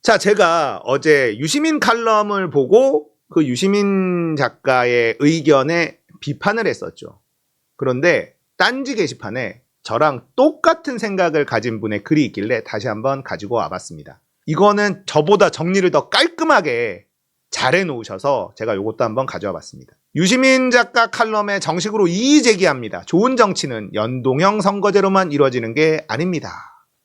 자, 제가 어제 유시민 칼럼을 보고 그 유시민 작가의 의견에 비판을 했었죠. 그런데 딴지 게시판에 저랑 똑같은 생각을 가진 분의 글이 있길래 다시 한번 가지고 와봤습니다. 이거는 저보다 정리를 더 깔끔하게 잘 해놓으셔서 제가 이것도 한번 가져와 봤습니다. 유시민 작가 칼럼에 정식으로 이의 제기합니다. 좋은 정치는 연동형 선거제로만 이루어지는 게 아닙니다.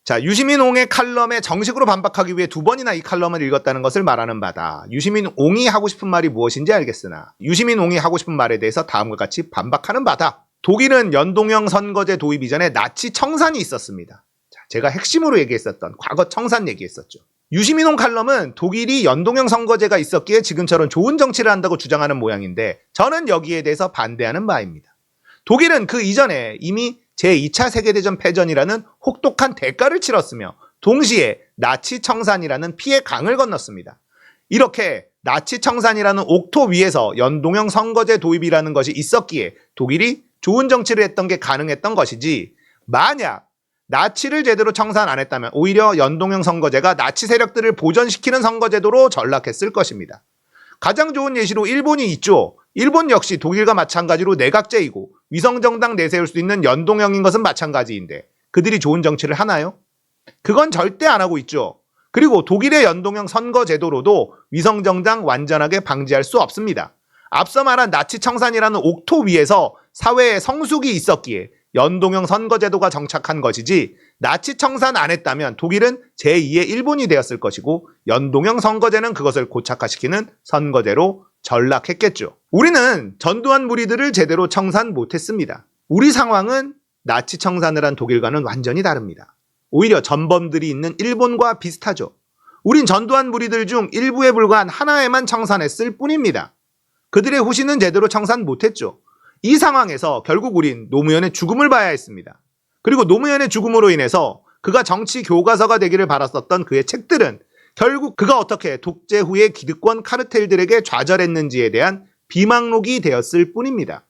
자, 유시민 옹의 칼럼에 정식으로 반박하기 위해 두 번이나 이 칼럼을 읽었다는 것을 말하는 바다. 유시민 옹이 하고 싶은 말이 무엇인지 알겠으나 유시민 옹이 하고 싶은 말에 대해서 다음과 같이 반박하는 바다. 독일은 연동형 선거제 도입 이전에 나치 청산이 있었습니다. 자, 제가 핵심으로 얘기했었던 과거 청산 얘기했었죠. 유시민 옹 칼럼은 독일이 연동형 선거제가 있었기에 지금처럼 좋은 정치를 한다고 주장하는 모양인데 저는 여기에 대해서 반대하는 바입니다. 독일은 그 이전에 이미 제2차 세계대전 패전이라는 혹독한 대가를 치렀으며 동시에 나치 청산이라는 피해 강을 건넜습니다. 이렇게 나치 청산이라는 옥토 위에서 연동형 선거제 도입이라는 것이 있었기에 독일이 좋은 정치를 했던 게 가능했던 것이지, 만약 나치를 제대로 청산 안 했다면 오히려 연동형 선거제가 나치 세력들을 보전시키는 선거제도로 전락했을 것입니다. 가장 좋은 예시로 일본이 있죠. 일본 역시 독일과 마찬가지로 내각제이고 위성정당 내세울 수 있는 연동형인 것은 마찬가지인데 그들이 좋은 정치를 하나요? 그건 절대 안 하고 있죠. 그리고 독일의 연동형 선거제도로도 위성정당 완전하게 방지할 수 없습니다. 앞서 말한 나치 청산이라는 옥토 위에서 사회에 성숙이 있었기에 연동형 선거제도가 정착한 것이지, 나치 청산 안 했다면 독일은 제2의 일본이 되었을 것이고 연동형 선거제는 그것을 고착화시키는 선거제로 전락했겠죠. 우리는 전두환 무리들을 제대로 청산 못했습니다. 우리 상황은 나치 청산을 한 독일과는 완전히 다릅니다. 오히려 전범들이 있는 일본과 비슷하죠. 우린 전두환 무리들 중 일부에 불과한 하나에만 청산했을 뿐입니다. 그들의 후신은 제대로 청산 못했죠. 이 상황에서 결국 우린 노무현의 죽음을 봐야 했습니다. 그리고 노무현의 죽음으로 인해서 그가 정치 교과서가 되기를 바랐었던 그의 책들은 결국 그가 어떻게 독재 후의 기득권 카르텔들에게 좌절했는지에 대한 비망록이 되었을 뿐입니다.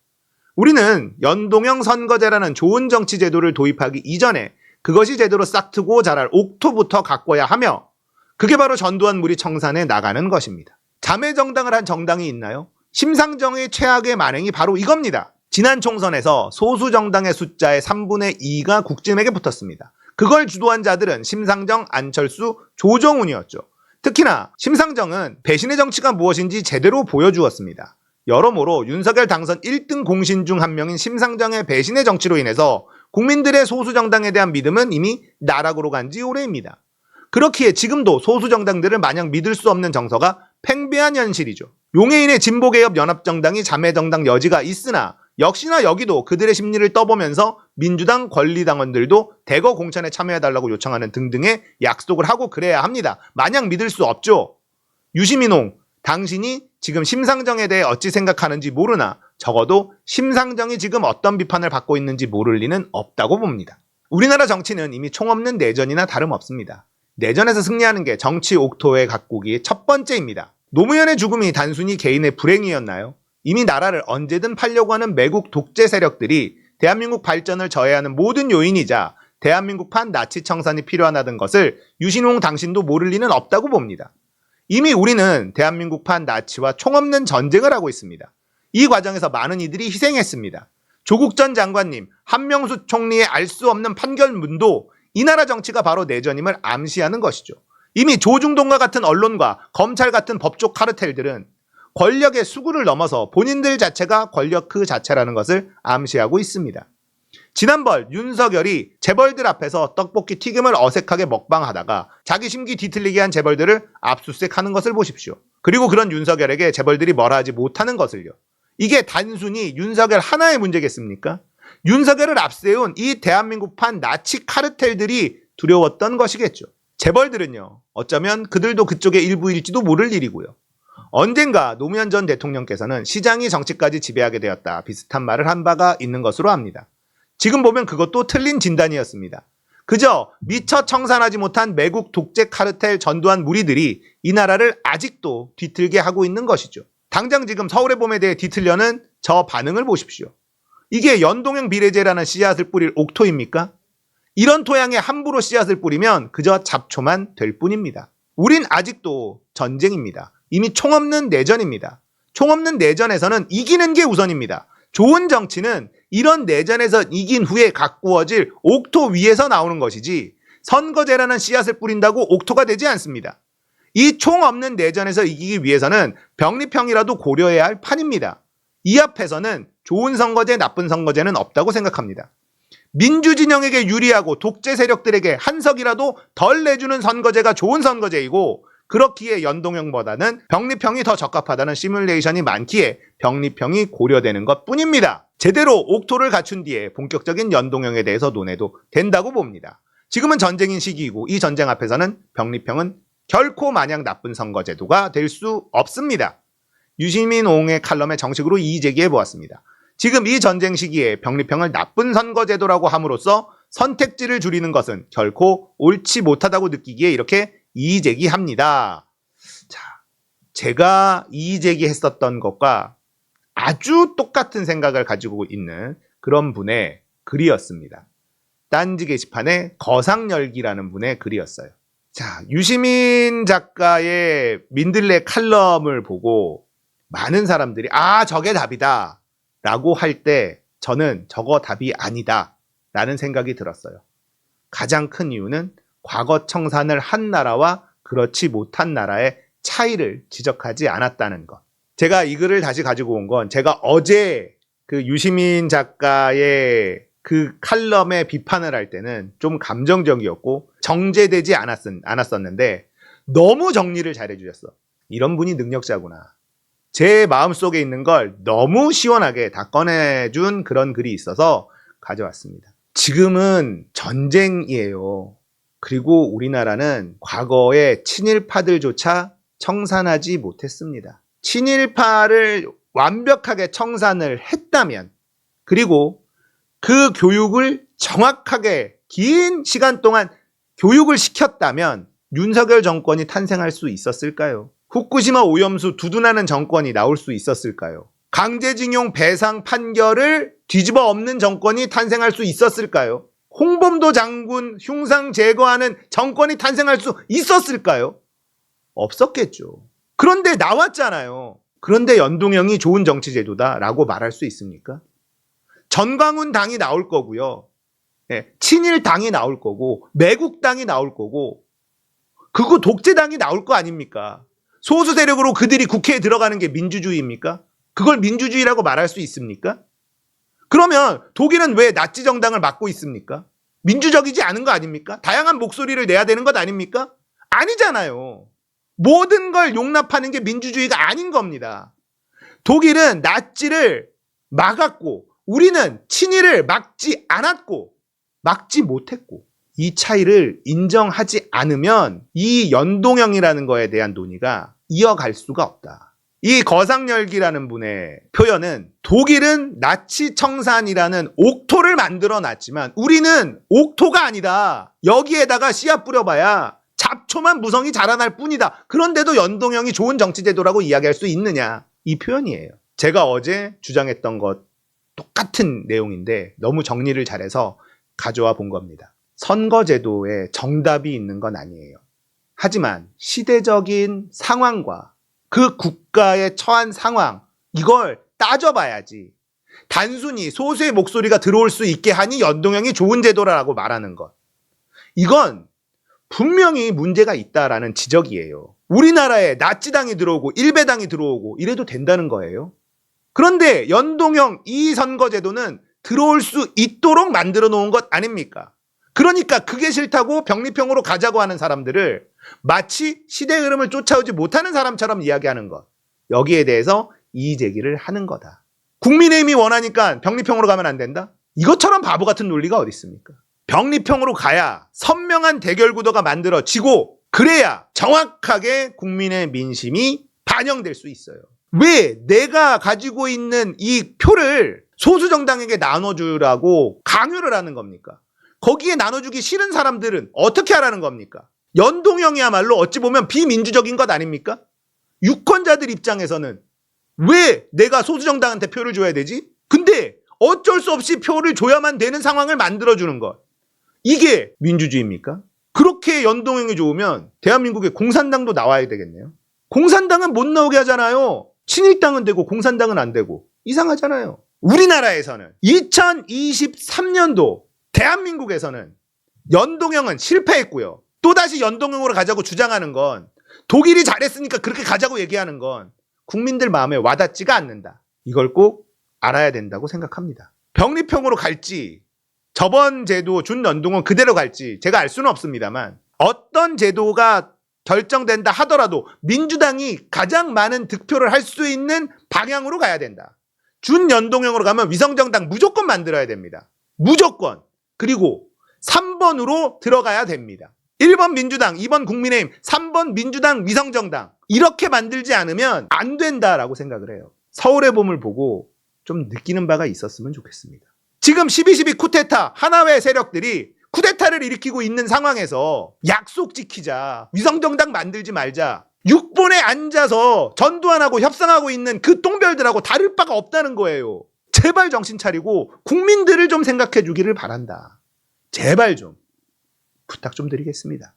우리는 연동형 선거제라는 좋은 정치 제도를 도입하기 이전에 그것이 제대로 싹트고 자랄 옥토부터 가꿔야 하며, 그게 바로 전두환 무리 청산에 나가는 것입니다. 자매 정당을 한 정당이 있나요? 심상정의 최악의 만행이 바로 이겁니다. 지난 총선에서 소수 정당의 숫자의 3분의 2가 국진에게 붙었습니다. 그걸 주도한 자들은 심상정, 안철수, 조정훈이었죠. 특히나 심상정은 배신의 정치가 무엇인지 제대로 보여주었습니다. 여러모로 윤석열 당선 1등 공신 중 한 명인 심상정의 배신의 정치로 인해서 국민들의 소수 정당에 대한 믿음은 이미 나락으로 간 지 오래입니다. 그렇기에 지금도 소수 정당들을 마냥 믿을 수 없는 정서가 팽배한 현실이죠. 용해인의 진보개혁연합정당이 자매정당 여지가 있으나 역시나 여기도 그들의 심리를 떠보면서 민주당 권리당원들도 대거 공천에 참여해달라고 요청하는 등등의 약속을 하고 그래야 합니다. 마냥 믿을 수 없죠. 유시민홍, 당신이 지금 심상정에 대해 어찌 생각하는지 모르나 적어도 심상정이 지금 어떤 비판을 받고 있는지 모를 리는 없다고 봅니다. 우리나라 정치는 이미 총없는 내전이나 다름없습니다. 내전에서 승리하는 게 정치 옥토의 가꾸기의 첫 번째입니다. 노무현의 죽음이 단순히 개인의 불행이었나요? 이미 나라를 언제든 팔려고 하는 매국 독재 세력들이 대한민국 발전을 저해하는 모든 요인이자 대한민국판 나치 청산이 필요하다는 것을 유신홍 당신도 모를 리는 없다고 봅니다. 이미 우리는 대한민국판 나치와 총없는 전쟁을 하고 있습니다. 이 과정에서 많은 이들이 희생했습니다. 조국 전 장관님, 한명수 총리의 알 수 없는 판결문도 이 나라 정치가 바로 내전임을 암시하는 것이죠. 이미 조중동과 같은 언론과 검찰 같은 법조 카르텔들은 권력의 수구를 넘어서 본인들 자체가 권력 그 자체라는 것을 암시하고 있습니다. 지난번 윤석열이 재벌들 앞에서 떡볶이 튀김을 어색하게 먹방하다가 자기 심기 뒤틀리게 한 재벌들을 압수수색하는 것을 보십시오. 그리고 그런 윤석열에게 재벌들이 뭐라 하지 못하는 것을요. 이게 단순히 윤석열 하나의 문제겠습니까? 윤석열을 앞세운 이 대한민국판 나치 카르텔들이 두려웠던 것이겠죠. 재벌들은요, 어쩌면 그들도 그쪽의 일부일지도 모를 일이고요. 언젠가 노무현 전 대통령께서는 시장이 정치까지 지배하게 되었다 비슷한 말을 한 바가 있는 것으로 압니다. 지금 보면 그것도 틀린 진단이었습니다. 그저 미처 청산하지 못한 매국 독재 카르텔 전두환 무리들이 이 나라를 아직도 뒤틀게 하고 있는 것이죠. 당장 지금 서울의 봄에 대해 뒤틀려는 저 반응을 보십시오. 이게 연동형 비례제라는 씨앗을 뿌릴 옥토입니까? 이런 토양에 함부로 씨앗을 뿌리면 그저 잡초만 될 뿐입니다. 우린 아직도 전쟁입니다. 이미 총 없는 내전입니다. 총 없는 내전에서는 이기는 게 우선입니다. 좋은 정치는 이런 내전에서 이긴 후에 가꾸어질 옥토 위에서 나오는 것이지 선거제라는 씨앗을 뿌린다고 옥토가 되지 않습니다. 이 총 없는 내전에서 이기기 위해서는 병립형이라도 고려해야 할 판입니다. 이 앞에서는 좋은 선거제, 나쁜 선거제는 없다고 생각합니다. 민주진영에게 유리하고 독재 세력들에게 한 석이라도 덜 내주는 선거제가 좋은 선거제이고, 그렇기에 연동형보다는 병립형이 더 적합하다는 시뮬레이션이 많기에 병립형이 고려되는 것뿐입니다. 제대로 옥토를 갖춘 뒤에 본격적인 연동형에 대해서 논해도 된다고 봅니다. 지금은 전쟁인 시기이고 이 전쟁 앞에서는 병립형은 결코 마냥 나쁜 선거제도가 될 수 없습니다. 유시민 옹의 칼럼에 정식으로 이의 제기해 보았습니다. 지금 이 전쟁 시기에 병립형을 나쁜 선거제도라고 함으로써 선택지를 줄이는 것은 결코 옳지 못하다고 느끼기에 이렇게 이의 제기합니다. 자, 제가 이의 제기했었던 것과 아주 똑같은 생각을 가지고 있는 그런 분의 글이었습니다. 딴지 게시판에 거상열기라는 분의 글이었어요. 자, 유시민 작가의 민들레 칼럼을 보고 많은 사람들이 저게 답이다 라고 할 때 저는 저거 답이 아니다 라는 생각이 들었어요. 가장 큰 이유는 과거 청산을 한 나라와 그렇지 못한 나라의 차이를 지적하지 않았다는 것. 제가 이 글을 다시 가지고 온 건 제가 어제 그 유시민 작가의 그 칼럼에 비판을 할 때는 좀 감정적이었고 정제되지 않았었는데 너무 정리를 잘해 주셨어. 이런 분이 능력자구나. 제 마음속에 있는 걸 너무 시원하게 다 꺼내준 그런 글이 있어서 가져왔습니다. 지금은 전쟁이에요. 그리고 우리나라는 과거의 친일파들조차 청산하지 못했습니다. 친일파를 완벽하게 청산을 했다면, 그리고 그 교육을 정확하게 긴 시간 동안 교육을 시켰다면 윤석열 정권이 탄생할 수 있었을까요? 후쿠시마 오염수 두둔하는 정권이 나올 수 있었을까요? 강제징용 배상 판결을 뒤집어 엎는 정권이 탄생할 수 있었을까요? 홍범도 장군 흉상 제거하는 정권이 탄생할 수 있었을까요? 없었겠죠. 그런데 나왔잖아요. 그런데 연동형이 좋은 정치제도다라고 말할 수 있습니까? 전광훈 당이 나올 거고요. 친일당이 나올 거고, 매국당이 나올 거고, 그거 독재당이 나올 거 아닙니까? 소수 세력으로 그들이 국회에 들어가는 게 민주주의입니까? 그걸 민주주의라고 말할 수 있습니까? 그러면 독일은 왜 나치 정당을 맡고 있습니까? 민주적이지 않은 거 아닙니까? 다양한 목소리를 내야 되는 것 아닙니까? 아니잖아요. 모든 걸 용납하는 게 민주주의가 아닌 겁니다. 독일은 나치를 막았고 우리는 친일을 막지 않았고 막지 못했고, 이 차이를 인정하지 않으면 이 연동형이라는 거에 대한 논의가 이어갈 수가 없다. 이 거상열기라는 분의 표현은 독일은 나치 청산이라는 옥토를 만들어 놨지만 우리는 옥토가 아니다. 여기에다가 씨앗 뿌려봐야 잡초만 무성히 자라날 뿐이다. 그런데도 연동형이 좋은 정치제도라고 이야기할 수 있느냐. 이 표현이에요. 제가 어제 주장했던 것 똑같은 내용인데 너무 정리를 잘해서 가져와 본 겁니다. 선거제도에 정답이 있는 건 아니에요. 하지만 시대적인 상황과 그 국가에 처한 상황, 이걸 따져봐야지 단순히 소수의 목소리가 들어올 수 있게 하니 연동형이 좋은 제도라고 말하는 것, 이건 분명히 문제가 있다라는 지적이에요. 우리나라에 나치당이 들어오고 일베당이 들어오고 이래도 된다는 거예요. 그런데 연동형 이 선거제도는 들어올 수 있도록 만들어 놓은 것 아닙니까? 그러니까 그게 싫다고 병립형으로 가자고 하는 사람들을 마치 시대 흐름을 쫓아오지 못하는 사람처럼 이야기하는 것, 여기에 대해서 이의 제기를 하는 거다. 국민의힘이 원하니까 병립형으로 가면 안 된다? 이것처럼 바보 같은 논리가 어디 있습니까? 병립형으로 가야 선명한 대결 구도가 만들어지고 그래야 정확하게 국민의 민심이 반영될 수 있어요. 왜 내가 가지고 있는 이 표를 소수 정당에게 나눠주라고 강요를 하는 겁니까? 거기에 나눠주기 싫은 사람들은 어떻게 하라는 겁니까? 연동형이야말로 어찌 보면 비민주적인 것 아닙니까? 유권자들 입장에서는 왜 내가 소수 정당한테 표를 줘야 되지? 근데 어쩔 수 없이 표를 줘야만 되는 상황을 만들어주는 것, 이게 민주주의입니까? 그렇게 연동형이 좋으면 대한민국에 공산당도 나와야 되겠네요. 공산당은 못 나오게 하잖아요. 친일당은 되고 공산당은 안 되고. 이상하잖아요. 우리나라에서는 2023년도 대한민국에서는 연동형은 실패했고요. 또다시 연동형으로 가자고 주장하는 건, 독일이 잘했으니까 그렇게 가자고 얘기하는 건 국민들 마음에 와닿지가 않는다. 이걸 꼭 알아야 된다고 생각합니다. 병립형으로 갈지, 저번 제도 준연동형 그대로 갈지 제가 알 수는 없습니다만, 어떤 제도가 결정된다 하더라도 민주당이 가장 많은 득표를 할 수 있는 방향으로 가야 된다. 준연동형으로 가면 위성정당 무조건 만들어야 됩니다. 무조건. 그리고 3번으로 들어가야 됩니다. 1번 민주당, 2번 국민의힘, 3번 민주당, 위성정당. 이렇게 만들지 않으면 안 된다라고 생각을 해요. 서울의 봄을 보고 좀 느끼는 바가 있었으면 좋겠습니다. 지금 12.12 쿠데타 하나회 세력들이 쿠데타를 일으키고 있는 상황에서 약속 지키자, 위성정당 만들지 말자, 6본에 앉아서 전두환하고 협상하고 있는 그 똥별들하고 다를 바가 없다는 거예요. 제발 정신 차리고 국민들을 좀 생각해 주기를 바란다. 제발 좀 부탁 좀 드리겠습니다.